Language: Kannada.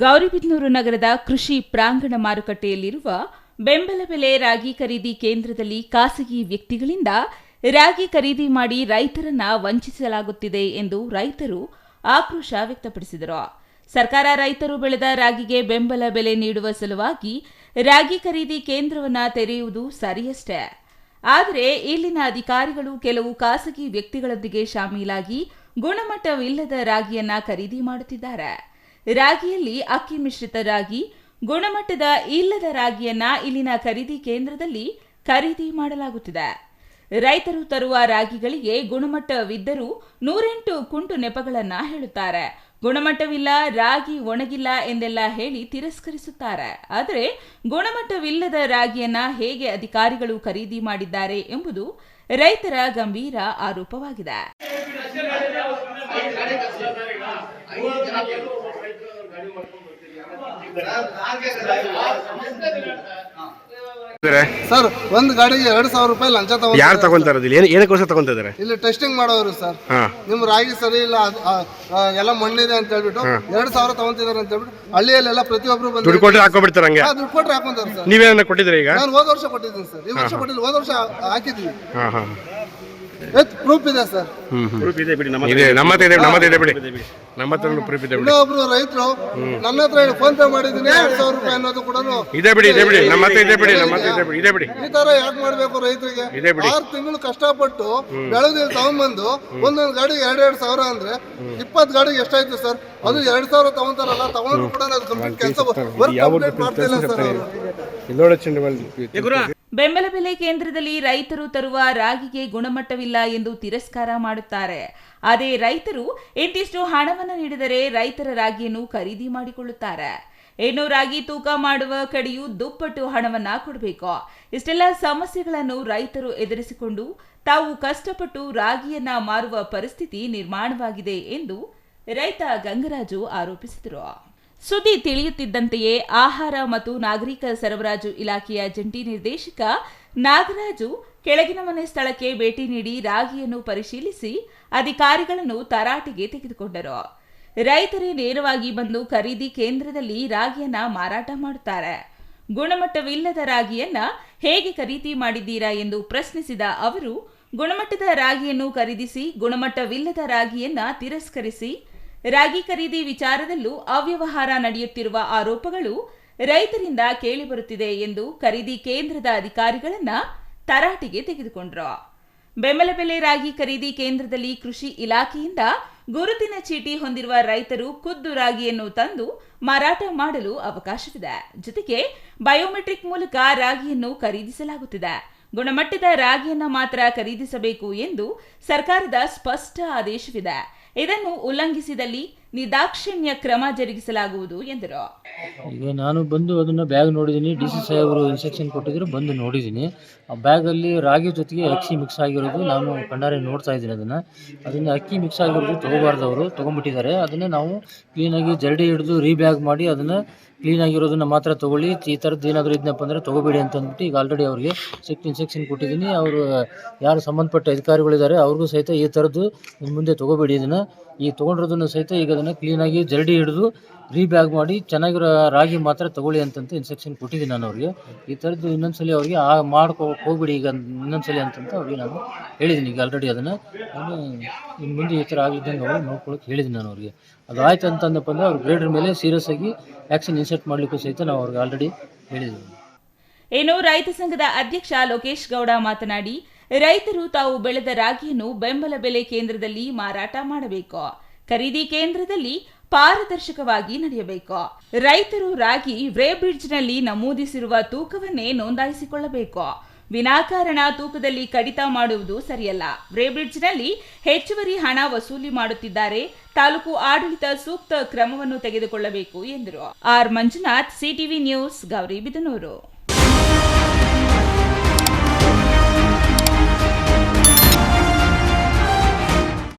ಗೌರಿಬಿದನೂರು ನಗರದ ಕೃಷಿ ಪ್ರಾಂಗಣ ಮಾರುಕಟ್ಟೆಯಲ್ಲಿರುವ ಬೆಂಬಲ ಬೆಲೆ ರಾಗಿ ಖರೀದಿ ಕೇಂದ್ರದಲ್ಲಿ ಖಾಸಗಿ ವ್ಯಕ್ತಿಗಳಿಂದ ರಾಗಿ ಖರೀದಿ ಮಾಡಿ ರೈತರನ್ನ ವಂಚಿಸಲಾಗುತ್ತಿದೆ ಎಂದು ರೈತರು ಆಕ್ರೋಶ ವ್ಯಕ್ತಪಡಿಸಿದರು. ಸರ್ಕಾರ ರೈತರು ಬೆಳೆದ ರಾಗಿಗೆ ಬೆಂಬಲ ಬೆಲೆ ನೀಡುವ ಸಲುವಾಗಿ ರಾಗಿ ಖರೀದಿ ಕೇಂದ್ರವನ್ನು ತೆರೆಯುವುದು ಸರಿಯಷ್ಟೇ. ಆದರೆ ಇಲ್ಲಿನ ಅಧಿಕಾರಿಗಳು ಕೆಲವು ಖಾಸಗಿ ವ್ಯಕ್ತಿಗಳೊಂದಿಗೆ ಶಾಮೀಲಾಗಿ ಗುಣಮಟ್ಟವಿಲ್ಲದ ರಾಗಿಯನ್ನ ಖರೀದಿ ಮಾಡುತ್ತಿದ್ದಾರೆ. ರಾಗಿಯಲ್ಲಿ ಅಕ್ಕಿ ಮಿಶ್ರಿತ ರಾಗಿ, ಗುಣಮಟ್ಟದ ಇಲ್ಲದ ರಾಗಿಯನ್ನ ಇಲ್ಲಿನ ಖರೀದಿ ಕೇಂದ್ರದಲ್ಲಿ ಖರೀದಿ ಮಾಡಲಾಗುತ್ತಿದೆ. ರೈತರು ತರುವ ರಾಗಿಗಳಿಗೆ ಗುಣಮಟ್ಟವಿದ್ದರೂ 108 ಕುಂಟು ನೆಪಗಳನ್ನ ಹೇಳುತ್ತಾರೆ. ಗುಣಮಟ್ಟವಿಲ್ಲ, ರಾಗಿ ಒಣಗಿಲ್ಲ ಎಂದೆಲ್ಲ ಹೇಳಿ ತಿರಸ್ಕರಿಸುತ್ತಾರೆ. ಆದರೆ ಗುಣಮಟ್ಟವಿಲ್ಲದ ರಾಗಿಯನ್ನ ಹೇಗೆ ಅಧಿಕಾರಿಗಳು ಖರೀದಿ ಮಾಡಿದ್ದಾರೆ ಎಂಬುದು ರೈತರ ಗಂಭೀರ ಆರೋಪವಾಗಿದೆ. ಸರ್, ಒಂದು ಗಾಡಿಗೆ 2,000 ರೂಪಾಯಿ ಲಂಚ ತಗೊಂಡು ಯಾರು ತಗೊಂತಾರ? ಏನಕ್ಕೋಸ್ಕರ ತಗೊಂತಿದ್ದಾರೆ? ಇಲ್ಲಿ ಟೆಸ್ಟಿಂಗ್ ಮಾಡೋರು ಸರ್. ನಿಮ್ ರಾಗಿ ಸರಿ ಇಲ್ಲ, ಎಲ್ಲ ಮಣ್ಣಿದೆ ಅಂತ ಹೇಳ್ಬಿಟ್ಟು 2,000 ತಗೊಂತಿದಾರೆ ಅಂತ ಹೇಳ್ಬಿಟ್ಟು ಹಳ್ಳಿಯಲ್ಲೆಲ್ಲ ಪ್ರತಿಯೊಬ್ರು ಬಂದು ದುಡ್ಡು ಕೊಟ್ಟರೆ ಹಾಕೋಬಿಡ್ತಾರೆ. ಹಂಗೆ ದುಡ್ಡು ಕೊಟ್ಟರೆ ಹಾಕೊಂತಾರೆ ಸರ್. ನೀವೇನ ಕೊಟ್ಟಿದ್ರಿ? ಈಗ ನಾನು ಹೋದ ವರ್ಷ ಕೊಟ್ಟಿದ್ದೀನಿ ಸರ್. ಈ ವರ್ಷ ಕೊಟ್ಟಿಲ್ಲ, ಹೋದ ವರ್ಷ ಹಾಕಿದ್ವಿ. ಪ್ರೂಫ್ ಇದೆ ಸರ್. ಇನ್ನೊಬ್ರು ರೈತರು ನನ್ನ ಹತ್ರ ಫೋನ್ ಪೇ ಮಾಡಿದೀನಿ 2,000 ರೂಪಾಯಿ ಅನ್ನೋದು ಕೂಡ ಈ ತರ ಯಾಕೆ ಮಾಡ್ಬೇಕು? ರೈತರಿಗೆ 6 ತಿಂಗಳು ಕಷ್ಟಪಟ್ಟು ಬೆಳೆದಿಲ್ಲಿ ತಗೊಂಡ್ಬಂದು ಒಂದೊಂದು ಗಾಡಿಗೆ 2,000 ಅಂದ್ರೆ 20 ಗಾಡಿಗೆ ಎಷ್ಟಾಯ್ತು ಸರ್? ಅದು 2,000 ತಗೊಂತಾರಲ್ಲ, ತಗೊಂಡ್ರು ಕೂಡ ಕಂಪ್ಲೀಟ್ ಕೆಲಸ ವರ್ಕ್ ಕಂಪ್ಲೀಟ್ ಮಾಡ್ತಿಲ್ಲ ಸರ್ ಅವರು. ಬೆಂಬಲ ಬೆಲೆ ಕೇಂದ್ರದಲ್ಲಿ ರೈತರು ತರುವ ರಾಗಿಗೆ ಗುಣಮಟ್ಟವಿಲ್ಲ ಎಂದು ತಿರಸ್ಕಾರ ಮಾಡುತ್ತಾರೆ. ಅದೇ ರೈತರು ಇಂತಿಷ್ಟು ಹಣವನ್ನು ನೀಡಿದರೆ ರೈತರ ರಾಗಿಯನ್ನು ಖರೀದಿ ಮಾಡಿಕೊಳ್ಳುತ್ತಾರೆ. ಇನ್ನು ರಾಗಿ ತೂಕ ಮಾಡುವ ಕಡೆಯೂ ದುಪ್ಪಟ್ಟು ಹಣವನ್ನ ಕೊಡಬೇಕು. ಇಷ್ಟೆಲ್ಲ ಸಮಸ್ಯೆಗಳನ್ನು ರೈತರು ಎದುರಿಸಿಕೊಂಡು ತಾವು ಕಷ್ಟಪಟ್ಟು ರಾಗಿಯನ್ನ ಮಾರುವ ಪರಿಸ್ಥಿತಿ ನಿರ್ಮಾಣವಾಗಿದೆ ಎಂದು ರೈತ ಗಂಗರಾಜು ಆರೋಪಿಸಿದರು. ಸುದ್ದಿ ತಿಳಿಯುತ್ತಿದ್ದಂತೆಯೇ ಆಹಾರ ಮತ್ತು ನಾಗರಿಕ ಸರಬರಾಜು ಇಲಾಖೆಯ ಜಂಟಿ ನಿರ್ದೇಶಕ ನಾಗರಾಜು ಕೆಳಗಿನ ಮನೆ ಸ್ಥಳಕ್ಕೆ ಭೇಟಿ ನೀಡಿ ರಾಗಿಯನ್ನು ಪರಿಶೀಲಿಸಿ ಅಧಿಕಾರಿಗಳನ್ನು ತರಾಟೆಗೆ ತೆಗೆದುಕೊಂಡರು. ರೈತರೇ ನೇರವಾಗಿ ಬಂದು ಖರೀದಿ ಕೇಂದ್ರದಲ್ಲಿ ರಾಗಿಯನ್ನ ಮಾರಾಟ ಮಾಡುತ್ತಾರೆ. ಗುಣಮಟ್ಟವಿಲ್ಲದ ರಾಗಿಯನ್ನ ಹೇಗೆ ಖರೀದಿ ಮಾಡಿದ್ದೀರಾ ಎಂದು ಪ್ರಶ್ನಿಸಿದ ಅವರು, ಗುಣಮಟ್ಟದ ರಾಗಿಯನ್ನು ಖರೀದಿಸಿ ಗುಣಮಟ್ಟವಿಲ್ಲದ ರಾಗಿಯನ್ನ ತಿರಸ್ಕರಿಸಿ ರಾಗಿ ಖರೀದಿ ವಿಚಾರದಲ್ಲೂ ಅವ್ಯವಹಾರ ನಡೆಯುತ್ತಿರುವ ಆರೋಪಗಳು ರೈತರಿಂದ ಕೇಳಿಬರುತ್ತಿದೆ ಎಂದು ಖರೀದಿ ಕೇಂದ್ರದ ಅಧಿಕಾರಿಗಳನ್ನ ತರಾಟೆಗೆ ತೆಗೆದುಕೊಂಡರು. ಬೆಂಬಲ ಬೆಲೆ ರಾಗಿ ಖರೀದಿ ಕೇಂದ್ರದಲ್ಲಿ ಕೃಷಿ ಇಲಾಖೆಯಿಂದ ಗುರುತಿನ ಚೀಟಿ ಹೊಂದಿರುವ ರೈತರು ಖುದ್ದು ರಾಗಿಯನ್ನು ತಂದು ಮಾರಾಟ ಮಾಡಲು ಅವಕಾಶವಿದೆ. ಜೊತೆಗೆ ಬಯೋಮೆಟ್ರಿಕ್ ಮೂಲಕ ರಾಗಿಯನ್ನು ಖರೀದಿಸಲಾಗುತ್ತಿದೆ. ಗುಣಮಟ್ಟದ ರಾಗಿಯನ್ನ ಮಾತ್ರ ಖರೀದಿಸಬೇಕು ಎಂದು ಸರ್ಕಾರದ ಸ್ಪಷ್ಟ ಆದೇಶವಿದೆ. ಇದನ್ನು ಉಲ್ಲಂಘಿಸಿದಲ್ಲಿ ನಿರ್ದಾಕ್ಷಿಣ್ಯ ಕ್ರಮ ಜರುಗಿಸಲಾಗುವುದು ಎಂದರು. ಈಗ ನಾನು ಬಂದು ಅದನ್ನು ಬ್ಯಾಗ್ ನೋಡಿದ್ದೀನಿ. DC ಸಾಹೇಬರು ಇನ್ಸ್ಟ್ರಕ್ಷನ್ ಕೊಟ್ಟಿದ್ರು, ಬಂದು ನೋಡಿದ್ದೀನಿ. ಆ ಬ್ಯಾಗಲ್ಲಿ ರಾಗಿ ಜೊತೆಗೆ ಅಕ್ಕಿ ಮಿಕ್ಸ್ ಆಗಿರೋದು ನಾನು ಕಣ್ಣಾರೆ ನೋಡ್ತಾ ಇದ್ದೀನಿ. ಅದನ್ನು ಅಕ್ಕಿ ಮಿಕ್ಸ್ ಆಗಿರೋದು ತೊಗೋಬಾರ್ದು, ಅವರು ತೊಗೊಂಡ್ಬಿಟ್ಟಿದ್ದಾರೆ. ಅದನ್ನು ನಾವು ಕ್ಲೀನಾಗಿ ಜರಡಿ ಹಿಡಿದು ರೀಬ್ಯಾಗ್ ಮಾಡಿ ಅದನ್ನು ಕ್ಲೀನಾಗಿರೋದನ್ನು ಮಾತ್ರ ತೊಗೊಳ್ಳಿ. ಈ ಥರದ್ದು ಏನಾದರೂ ಇದನ್ನಪ್ಪ ಅಂದರೆ ತೊಗೋಬೇಡಿ ಅಂತ ಅಂದ್ಬಿಟ್ಟು ಈಗ ಆಲ್ರೆಡಿ ಅವರಿಗೆ ಇನ್ಸ್ಟ್ರಕ್ಷನ್ ಕೊಟ್ಟಿದ್ದೀನಿ. ಅವರು ಯಾರು ಸಂಬಂಧಪಟ್ಟ ಅಧಿಕಾರಿಗಳಿದ್ದಾರೆ ಅವ್ರಿಗೂ ಸಹಿತ ಈ ಥರದ್ದು ಮುಂದೆ ತೊಗೋಬೇಡಿ, ಇದನ್ನು ಈ ತೊಗೊಂಡಿರೋದನ್ನು ಸಹಿತ ಈಗ ಅದನ್ನು ಕ್ಲೀನಾಗಿ ಜರಡಿ ಹಿಡಿದು ರೀಬ್ಯಾಗ್ ಮಾಡಿ ಚೆನ್ನಾಗಿರೋ ರಾಗಿ ಮಾತ್ರ ತೊಗೊಳ್ಳಿ ಅಂತಂತ ಇನ್ಸ್ಟ್ರಕ್ಷನ್ ಕೊಟ್ಟಿದ್ದೀನಿ ನಾನು ಅವ್ರಿಗೆ. ಈ ಥರದ್ದು ಇನ್ನೊಂದ್ಸಲಿ ಅವ್ರಿಗೆ ಹೋಗ್ಬಿಡಿ ಈಗ ಇನ್ನೊಂದ್ಸಲಿ ಅಂತಂತ ಅವ್ರಿಗೆ ನಾನು ಹೇಳಿದ್ದೀನಿ. ಈಗ ಆಲ್ರೆಡಿ ಅದನ್ನು ಇನ್ನು ಮುಂದೆ ಈ ಥರ ಆಗಿದ್ದಂಗೆ ಅವ್ರು ನೋಡ್ಕೊಳಕ್ಕೆ ಹೇಳಿದ್ದೀನಿ ನಾನು ಅವ್ರಿಗೆ. ಅದು ಆಯ್ತು ಅಂತಂದಪ್ಪ ಅಂದರೆ ಅವ್ರ ಗ್ರೇಡರ್ ಮೇಲೆ ಸೀರಿಯಸ್ ಆಗಿ ಆ್ಯಕ್ಷನ್ ಇನ್ಸರ್ಟ್ ಮಾಡಲಿಕ್ಕೂ ಸಹಿತ ನಾವು ಅವ್ರಿಗೆ ಆಲ್ರೆಡಿ ಹೇಳಿದ್ದೀವಿ. ಇನ್ನು ರೈತ ಸಂಘದ ಅಧ್ಯಕ್ಷ ಲೋಕೇಶ್ ಗೌಡ ಮಾತನಾಡಿ, ರೈತರು ತಾವು ಬೆಳೆದ ರಾಗಿಯನ್ನು ಬೆಂಬಲ ಬೆಲೆ ಕೇಂದ್ರದಲ್ಲಿ ಮಾರಾಟ ಮಾಡಬೇಕು. ಖರೀದಿ ಕೇಂದ್ರದಲ್ಲಿ ಪಾರದರ್ಶಕವಾಗಿ ನಡೆಯಬೇಕು. ರೈತರು ರಾಗಿ ವೇಬ್ರಿಡ್ಜ್ನಲ್ಲಿ ನಮೂದಿಸಿರುವ ತೂಕವನ್ನೇ ನೋಂದಾಯಿಸಿಕೊಳ್ಳಬೇಕು. ವಿನಾಕಾರಣ ತೂಕದಲ್ಲಿ ಕಡಿತ ಮಾಡುವುದು ಸರಿಯಲ್ಲ. ವೇಬ್ರಿಡ್ಜ್ನಲ್ಲಿ ಹೆಚ್ಚುವರಿ ಹಣ ವಸೂಲಿ ಮಾಡುತ್ತಿದ್ದಾರೆ. ತಾಲೂಕು ಆಡಳಿತ ಸೂಕ್ತ ಕ್ರಮವನ್ನು ತೆಗೆದುಕೊಳ್ಳಬೇಕು ಎಂದರು. R Manjunath, CTV news, Gauribidanur.